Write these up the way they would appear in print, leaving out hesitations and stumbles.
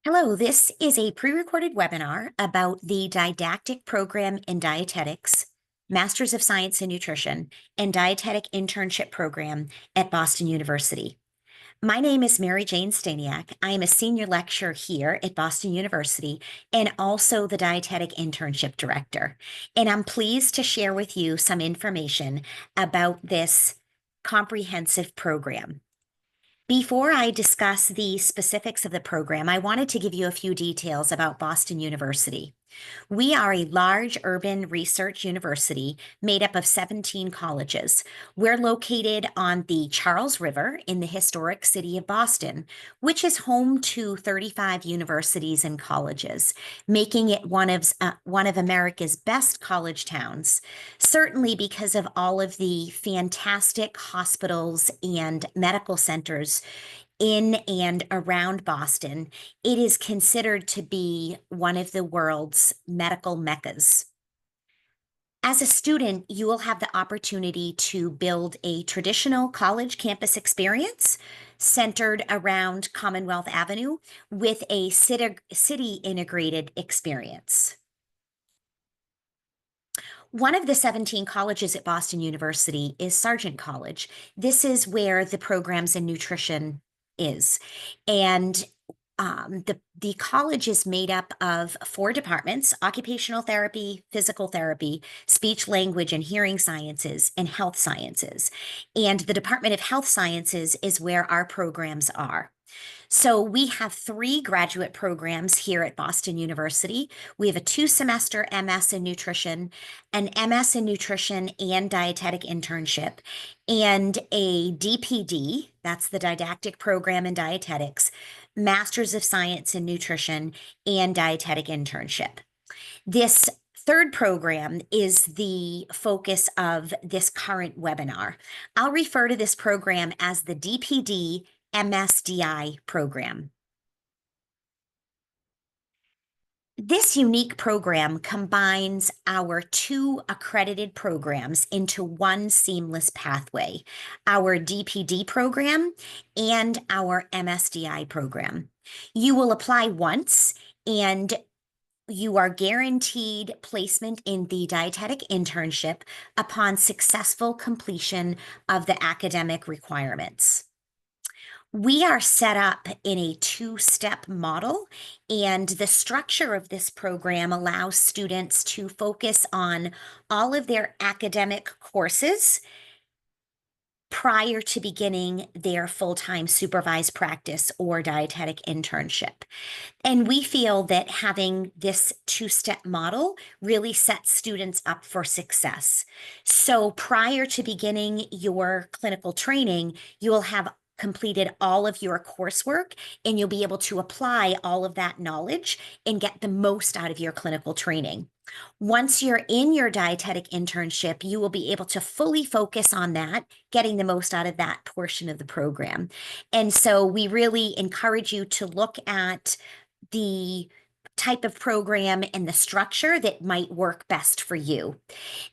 Hello, this is a pre-recorded webinar about the Didactic program in Dietetics, Masters of Science in Nutrition, and Dietetic Internship program at Boston University. My name is Mary Jane Staniak. I am a senior lecturer here at Boston University and also the Dietetic Internship Director. And I'm pleased to share with you some information about this comprehensive program. Before I discuss the specifics of the program, I wanted to give you a few details about Boston University. We are a large urban research university made up of 17 colleges. We're located on the Charles River in the historic city of Boston, which is home to 35 universities and colleges, making it one of America's best college towns, certainly because of all of the fantastic hospitals and medical centers in and around Boston. It is considered to be one of the world's medical meccas. As a student, you will have the opportunity to build a traditional college campus experience centered around Commonwealth Avenue with a city integrated experience. One of the 17 colleges at Boston University is Sargent College. This is where the programs in nutrition is. And the college is made up of 4 departments: occupational therapy, physical therapy, speech, language, and hearing sciences, and health sciences. And the Department of Health Sciences is where our programs are. So we have 3 graduate programs here at Boston University. We have a 2-semester MS in nutrition, an MS in nutrition and dietetic internship, and a DPD, that's the didactic program in dietetics, Masters of Science in Nutrition, and dietetic internship. This third program is the focus of this current webinar. I'll refer to this program as the DPD MSDI program. This unique program combines our 2 accredited programs into one seamless pathway, our DPD program and our MSDI program. You will apply once and you are guaranteed placement in the dietetic internship upon successful completion of the academic requirements. We are set up in a 2-step model, and the structure of this program allows students to focus on all of their academic courses prior to beginning their full-time supervised practice or dietetic internship. And we feel that having this 2-step model really sets students up for success. So prior to beginning your clinical training, you will have completed all of your coursework and you'll be able to apply all of that knowledge and get the most out of your clinical training. Once you're in your dietetic internship, you will be able to fully focus on that, getting the most out of that portion of the program. And so we really encourage you to look at the type of program and the structure that might work best for you.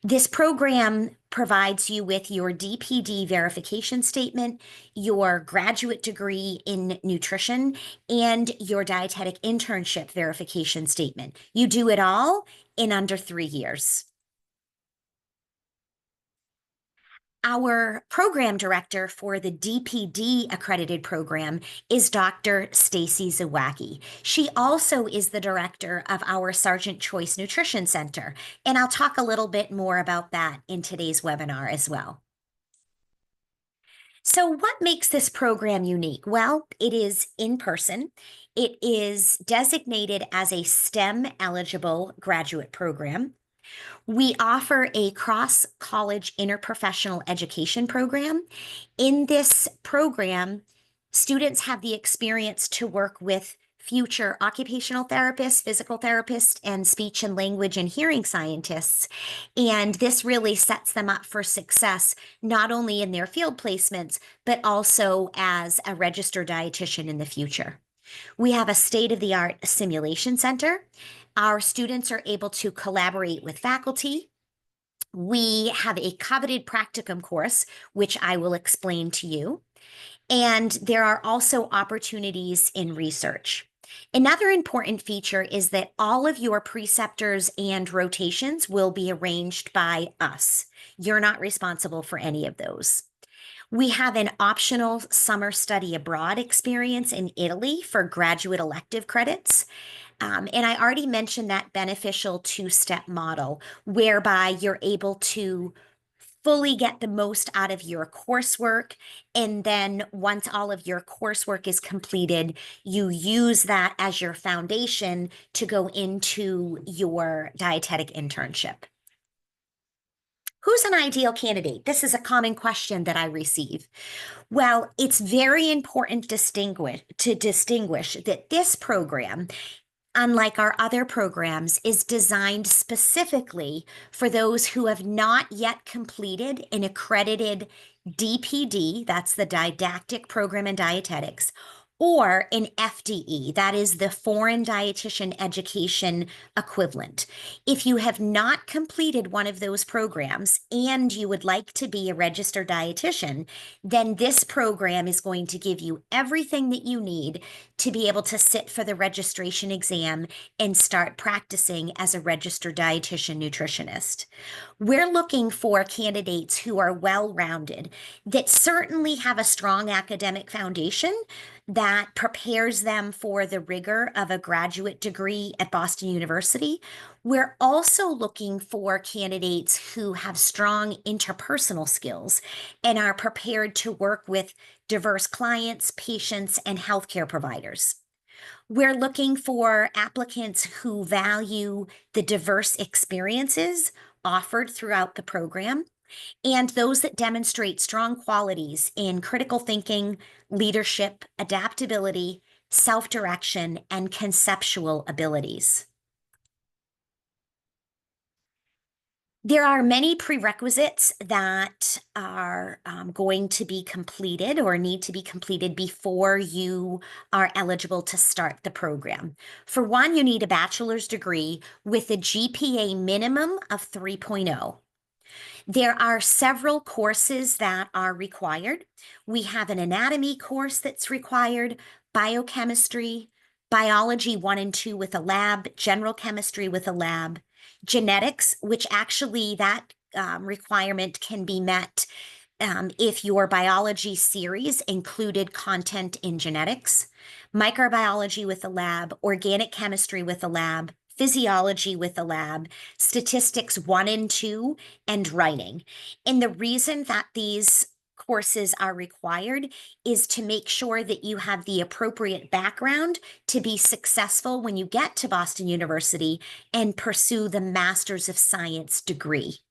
This program provides you with your DPD verification statement, your graduate degree in nutrition, and your dietetic internship verification statement. You do it all in under 3 years. Our program director for the DPD accredited program is Dr. Stacy Zawacki. She also is the director of our Sargent Choice Nutrition Center, and I'll talk a little bit more about that in today's webinar as well. So what makes this program unique? Well, it is in person. It is designated as a STEM eligible graduate program. We offer a cross-college interprofessional education program. In this program, students have the experience to work with future occupational therapists, physical therapists, and speech and language and hearing scientists. And this really sets them up for success, not only in their field placements, but also as a registered dietitian in the future. We have a state-of-the-art simulation center. Our students are able to collaborate with faculty. We have a coveted practicum course, which I will explain to you. And there are also opportunities in research. Another important feature is that all of your preceptors and rotations will be arranged by us. You're not responsible for any of those. We have an optional summer study abroad experience in Italy for graduate elective credits. And I already mentioned that beneficial two-step model, whereby you're able to fully get the most out of your coursework. And then once all of your coursework is completed, you use that as your foundation to go into your dietetic internship. Who's an ideal candidate? This is a common question that I receive. Well, it's very important to distinguish that this program, unlike our other programs, is designed specifically for those who have not yet completed an accredited DPD, that's the Didactic Program in Dietetics, or an FDE, that is the Foreign Dietitian Education equivalent. If you have not completed one of those programs and you would like to be a registered dietitian, then this program is going to give you everything that you need to be able to sit for the registration exam and start practicing as a registered dietitian nutritionist. We're looking for candidates who are well-rounded, that certainly have a strong academic foundation that prepares them for the rigor of a graduate degree at Boston University. We're also looking for candidates who have strong interpersonal skills and are prepared to work with diverse clients, patients, and healthcare providers. We're looking for applicants who value the diverse experiences offered throughout the program and those that demonstrate strong qualities in critical thinking, leadership, adaptability, self-direction, and conceptual abilities. There are many prerequisites that are going to be completed or need to be completed before you are eligible to start the program. For one, you need a bachelor's degree with a GPA minimum of 3.0. There are several courses that are required. We have an anatomy course that's required, biochemistry, biology 1 and 2 with a lab, general chemistry with a lab, genetics, which actually that requirement can be met if your biology series included content in genetics, microbiology with a lab, organic chemistry with a lab, physiology with a lab, statistics 1 and 2, and writing. And the reason that these courses are required is to make sure that you have the appropriate background to be successful when you get to Boston University and pursue the Master's of Science degree.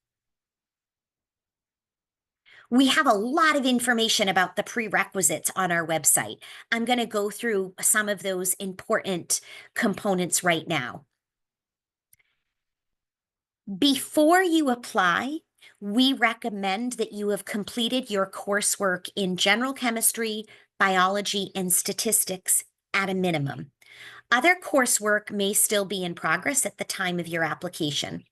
We have a lot of information about the prerequisites on our website. I'm going to go through some of those important components right now. Before you apply, we recommend that you have completed your coursework in general chemistry, biology, and statistics at a minimum. Other coursework may still be in progress at the time of your application.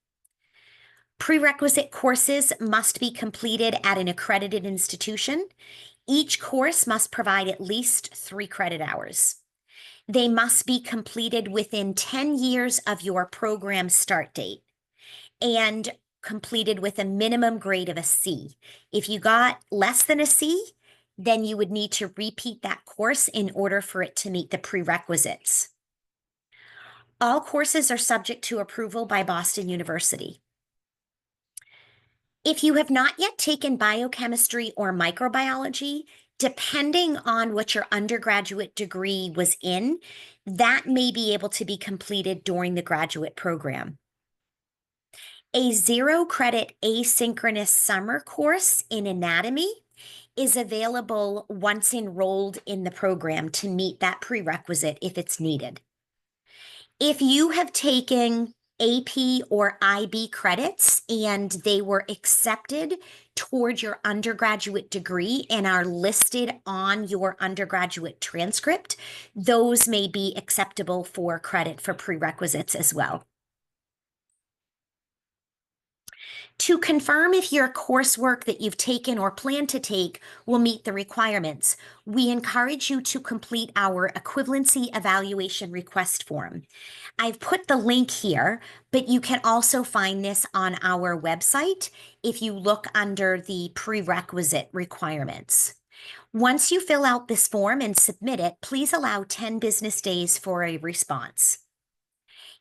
Prerequisite courses must be completed at an accredited institution. Each course must provide at least 3 credit hours. They must be completed within 10 years of your program start date and completed with a minimum grade of a C. If you got less than a C, then you would need to repeat that course in order for it to meet the prerequisites. All courses are subject to approval by Boston University. If you have not yet taken biochemistry or microbiology, depending on what your undergraduate degree was in, that may be able to be completed during the graduate program. A 0-credit asynchronous summer course in anatomy is available once enrolled in the program to meet that prerequisite if it's needed. If you have taken AP or IB credits and they were accepted toward your undergraduate degree and are listed on your undergraduate transcript, those may be acceptable for credit for prerequisites as well. To confirm if your coursework that you've taken or plan to take will meet the requirements, we encourage you to complete our equivalency evaluation request form. I've put the link here, but you can also find this on our website if you look under the prerequisite requirements. Once you fill out this form and submit it, please allow 10 business days for a response.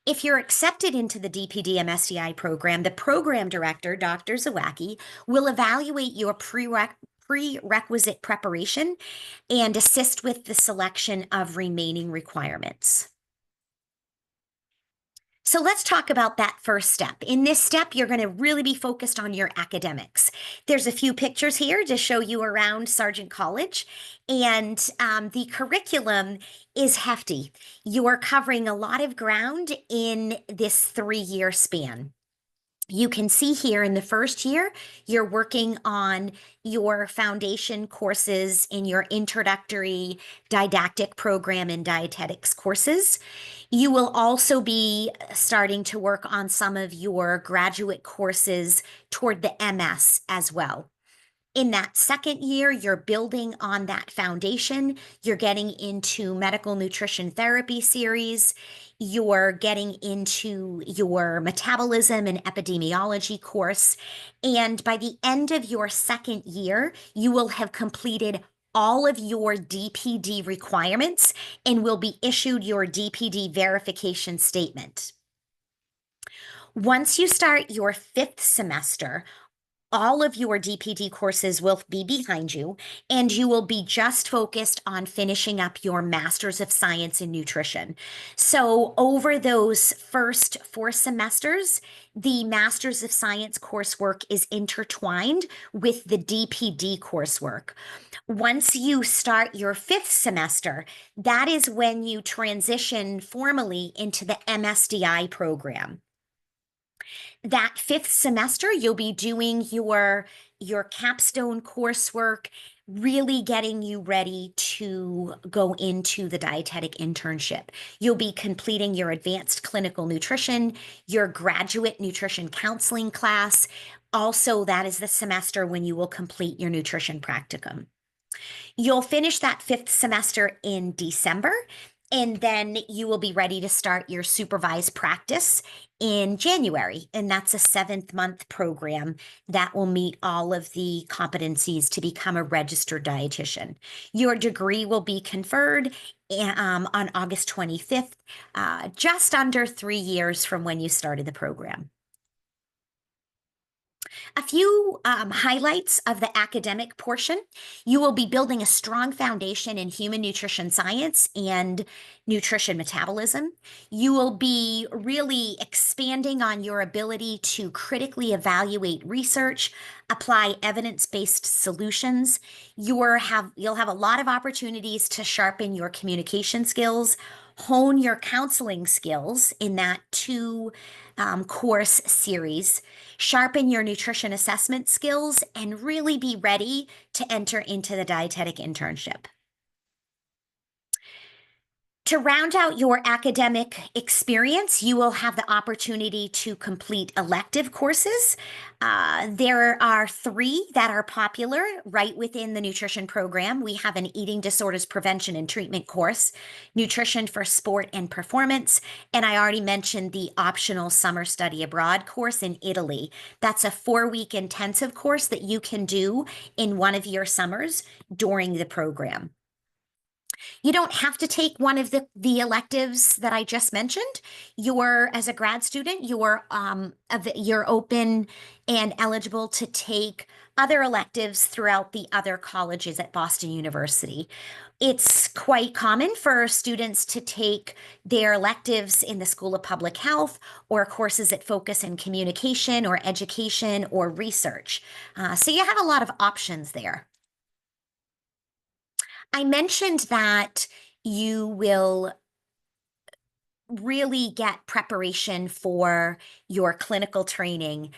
If you're accepted into the DPD MSDI program, the program director, Dr. Zawacki, will evaluate your prerequisite preparation and assist with the selection of remaining requirements. So let's talk about that first step. In this step, you're going to really be focused on your academics. There's a few pictures here to show you around Sargent College, and the curriculum is hefty. You are covering a lot of ground in this 3-year span. You can see here in the first year, you're working on your foundation courses in your introductory didactic program and dietetics courses. You will also be starting to work on some of your graduate courses toward the MS as well. In that second year, you're building on that foundation. You're getting into medical nutrition therapy series. You're getting into your metabolism and epidemiology course. And by the end of your second year, you will have completed all of your DPD requirements and will be issued your DPD verification statement. Once you start your 5th semester, all of your DPD courses will be behind you, and you will be just focused on finishing up your Masters of Science in Nutrition. So over those first 4 semesters, the Masters of Science coursework is intertwined with the DPD coursework. Once you start your 5th semester, that is when you transition formally into the MSDI program. That 5th semester, you'll be doing your capstone coursework, really getting you ready to go into the dietetic internship. You'll be completing your advanced clinical nutrition, your graduate nutrition counseling class. Also, that is the semester when you will complete your nutrition practicum. You'll finish that 5th semester in December, and then you will be ready to start your supervised practice in January. And that's a 7th-month program that will meet all of the competencies to become a registered dietitian. Your degree will be conferred on August 25th, just under 3 years from when you started the program. A few highlights of the academic portion. You will be building a strong foundation in human nutrition science and nutrition metabolism. You will be really expanding on your ability to critically evaluate research, apply evidence-based solutions. You'll have a lot of opportunities to sharpen your communication skills, hone your counseling skills in that 2 course series, sharpen your nutrition assessment skills, and really be ready to enter into the dietetic internship. To round out your academic experience, you will have the opportunity to complete elective courses. There are 3 that are popular right within the nutrition program. We have an eating disorders prevention and treatment course, nutrition for sport and performance, and I already mentioned the optional summer study abroad course in Italy. That's a 4-week intensive course that you can do in one of your summers during the program. You don't have to take one of the electives that I just mentioned. As a grad student, you're open and eligible to take other electives throughout the other colleges at Boston University. It's quite common for students to take their electives in the School of Public Health or courses that focus in communication or education or research. So you have a lot of options there. I mentioned that you will really get preparation for your clinical training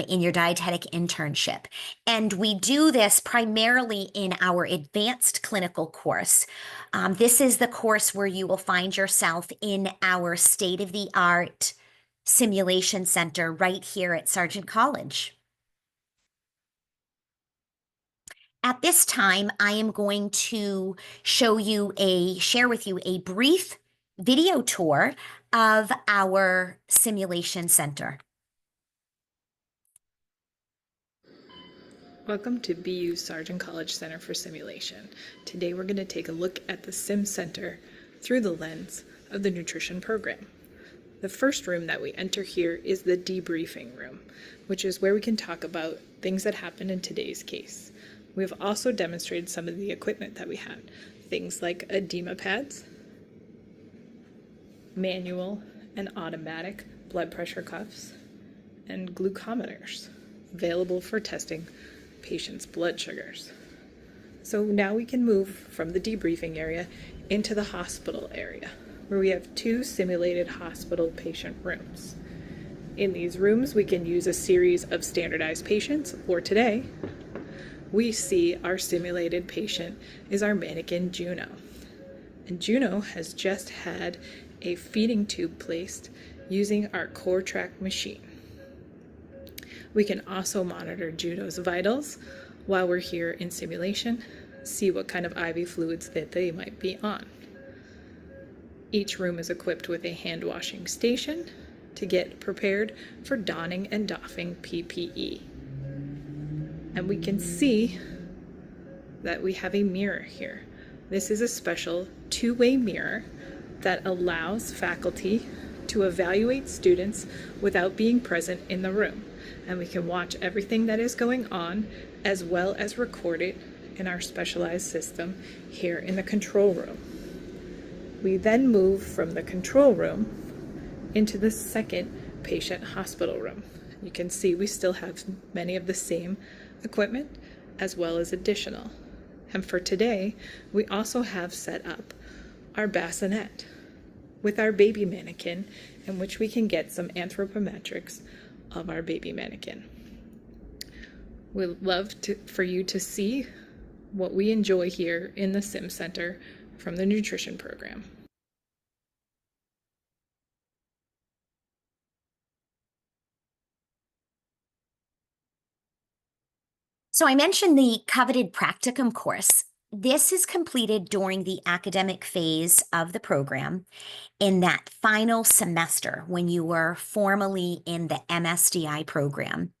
in your dietetic internship. And we do this primarily in our advanced clinical course. This is the course where you will find yourself in our state-of-the-art simulation center right here at Sargent College. At this time, I am going to share with you a brief video tour of our simulation center. Welcome to BU Sargent College Center for Simulation. Today we're going to take a look at the Sim Center through the lens of the nutrition program. The first room that we enter here is the debriefing room, which is where we can talk about things that happened in today's case. We have also demonstrated some of the equipment that we had, things like edema pads, manual and automatic blood pressure cuffs, and glucometers available for testing patients' blood sugars. So now we can move from the debriefing area into the hospital area, where we have 2 simulated hospital patient rooms. In these rooms, we can use a series of standardized patients, or today, we see our simulated patient is our mannequin Juno. And Juno has just had a feeding tube placed using our CoreTrack machine. We can also monitor Juno's vitals while we're here in simulation, see what kind of IV fluids that they might be on. Each room is equipped with a hand washing station to get prepared for donning and doffing PPE. And we can see that we have a mirror here. This is a special 2-way mirror that allows faculty to evaluate students without being present in the room. And we can watch everything that is going on as well as record it in our specialized system here in the control room. We then move from the control room into the second patient hospital room. You can see we still have many of the same equipment as well as additional. And for today, we also have set up our bassinet with our baby mannequin, in which we can get some anthropometrics of our baby mannequin. We'd love for you to see what we enjoy here in the Sim Center from the nutrition program. So I mentioned the coveted practicum course. This is completed during the academic phase of the program in that final semester when you were formally in the MSDI program.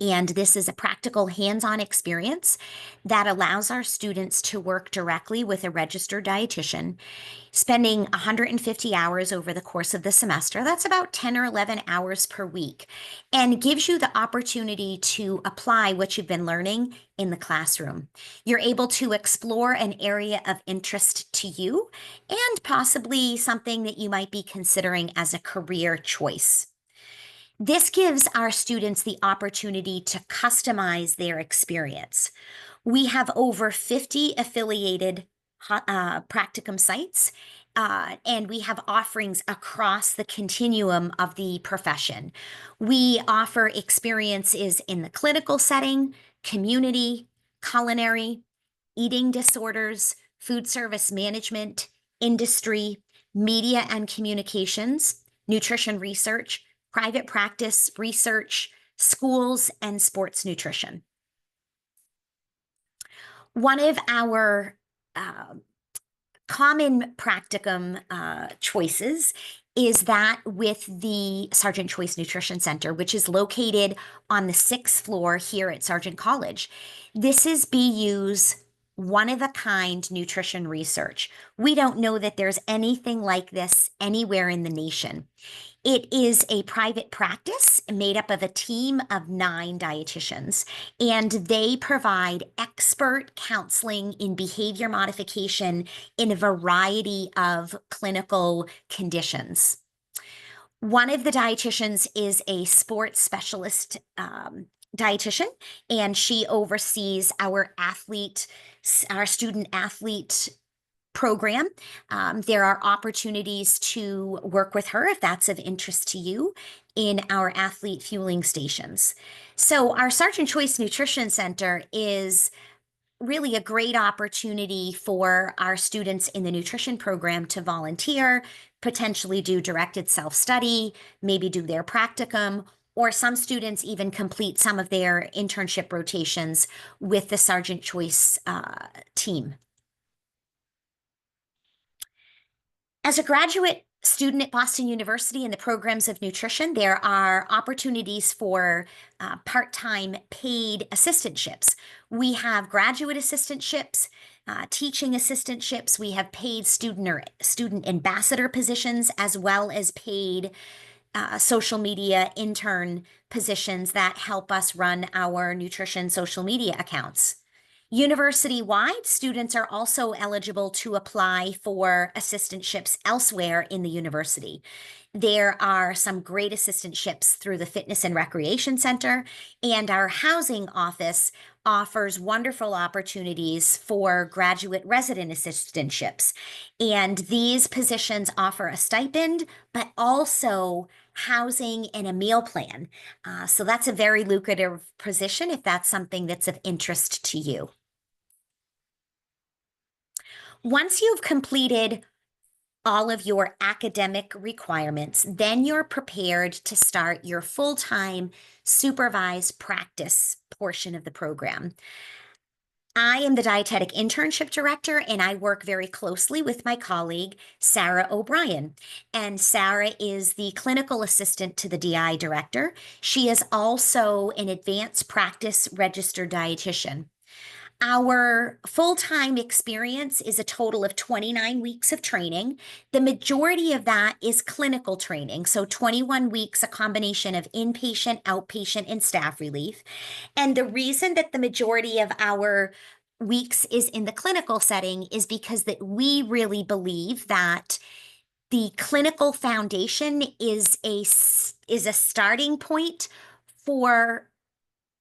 And this is a practical hands-on experience that allows our students to work directly with a registered dietitian, spending 150 hours over the course of the semester. That's about 10 or 11 hours per week, and gives you the opportunity to apply what you've been learning in the classroom. You're able to explore an area of interest to you and possibly something that you might be considering as a career choice. This gives our students the opportunity to customize their experience. We have over 50 affiliated practicum sites, and we have offerings across the continuum of the profession. We offer experiences in the clinical setting, community, culinary, eating disorders, food service management, industry, media and communications, nutrition research, private practice research, schools, and sports nutrition. One of our common practicum choices is that with the Sargent Choice Nutrition Center, which is located on the 6th floor here at Sargent College. This is BU's one-of-a-kind nutrition research. We don't know that there's anything like this anywhere in the nation. It is a private practice made up of a team of 9 dietitians, and they provide expert counseling in behavior modification in a variety of clinical conditions. One of the dietitians is a sports specialist dietitian, and she oversees our student athlete program. There are opportunities to work with her if that's of interest to you in our athlete fueling stations. So our Sargent Choice Nutrition Center is really a great opportunity for our students in the nutrition program to volunteer, potentially do directed self-study, maybe do their practicum, or some students even complete some of their internship rotations with the Sergeant Choice team. As a graduate student at Boston University in the programs of nutrition, there are opportunities for part-time paid assistantships. We have graduate assistantships, teaching assistantships. We have paid student or student ambassador positions, as well as paid social media intern positions that help us run our nutrition social media accounts. University-wide, students are also eligible to apply for assistantships elsewhere in the university. There are some great assistantships through the Fitness and Recreation Center, and our housing office offers wonderful opportunities for graduate resident assistantships. And these positions offer a stipend, but also housing and a meal plan. So that's a very lucrative position if that's something that's of interest to you. Once you've completed all of your academic requirements, then you're prepared to start your full-time supervised practice portion of the program. I am the Dietetic Internship Director, and I work very closely with my colleague, Sarah O'Brien. And Sarah is the clinical assistant to the DI director. She is also an advanced practice registered dietitian. Our full-time experience is a total of 29 weeks of training. The majority of that is clinical training, so 21 weeks, a combination of inpatient, outpatient, and staff relief. And the reason that the majority of our weeks is in the clinical setting is because that we really believe that the clinical foundation is a starting point for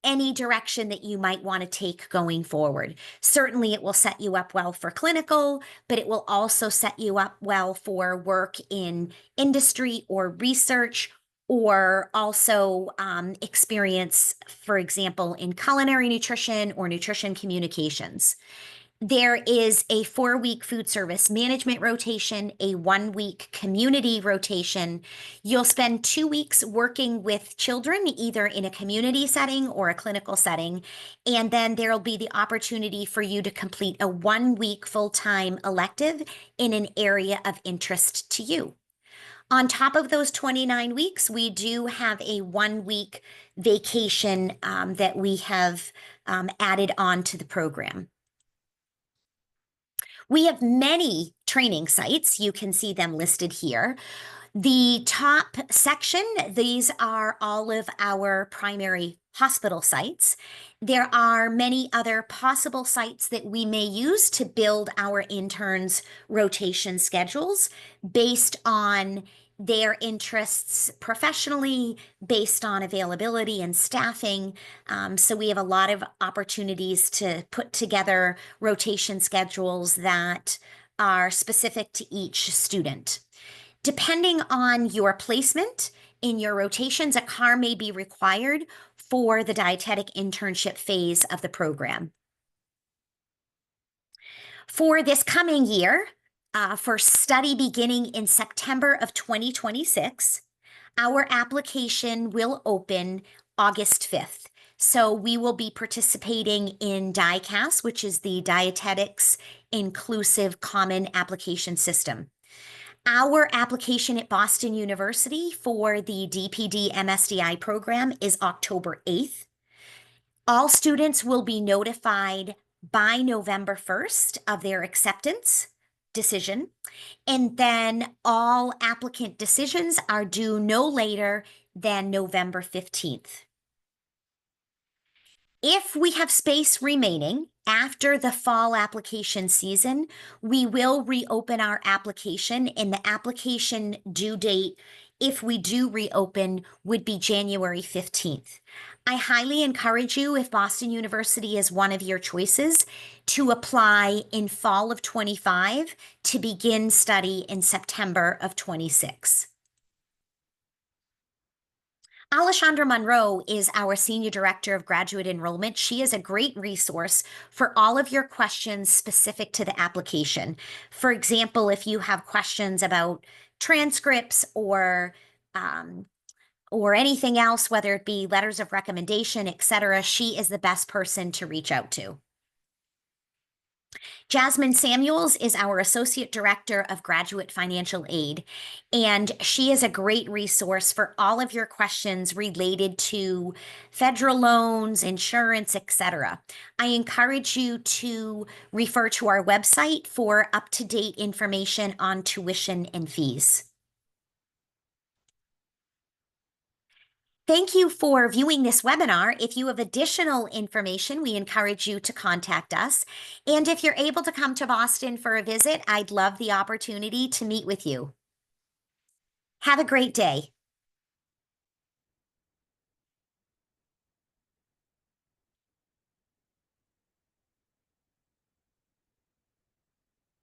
any direction that you might want to take going forward. Certainly, it will set you up well for clinical, but it will also set you up well for work in industry or research, or also experience, for example, in culinary nutrition or nutrition communications. There is a 4-week food service management rotation, a 1-week community rotation. You'll spend 2 weeks working with children, either in a community setting or a clinical setting. And then there'll be the opportunity for you to complete a 1-week full-time elective in an area of interest to you. On top of those 29 weeks, we do have a 1-week vacation that we have added on to the program. We have many training sites. You can see them listed here. The top section, these are all of our primary hospital sites. There are many other possible sites that we may use to build our interns' rotation schedules based on their interests professionally, based on availability and staffing. So we have a lot of opportunities to put together rotation schedules that are specific to each student. Depending on your placement in your rotations, a car may be required for the dietetic internship phase of the program. For this coming year, for study beginning in September of 2026, our application will open August 5th. So we will be participating in DICAS, which is the Dietetics Inclusive Common Application System. Our application at Boston University for the DPD MSDI program is October 8th. All students will be notified by November 1st of their acceptance decision, and then all applicant decisions are due no later than November 15th. If we have space remaining after the fall application season, we will reopen our application, and the application due date, if we do reopen, would be January 15th. I highly encourage you, if Boston University is one of your choices, to apply in fall of 25 to begin study in September of 26. Alessandra Monroe is our Senior Director of Graduate Enrollment. She is a great resource for all of your questions specific to the application. For example, if you have questions about transcripts or anything else, whether it be letters of recommendation, etc., she is the best person to reach out to. Jasmine Samuels is our Associate Director of Graduate Financial Aid, and she is a great resource for all of your questions related to federal loans, insurance, etc. I encourage you to refer to our website for up-to-date information on tuition and fees. Thank you for viewing this webinar. If you have additional information, we encourage you to contact us. And if you're able to come to Boston for a visit, I'd love the opportunity to meet with you. Have a great day.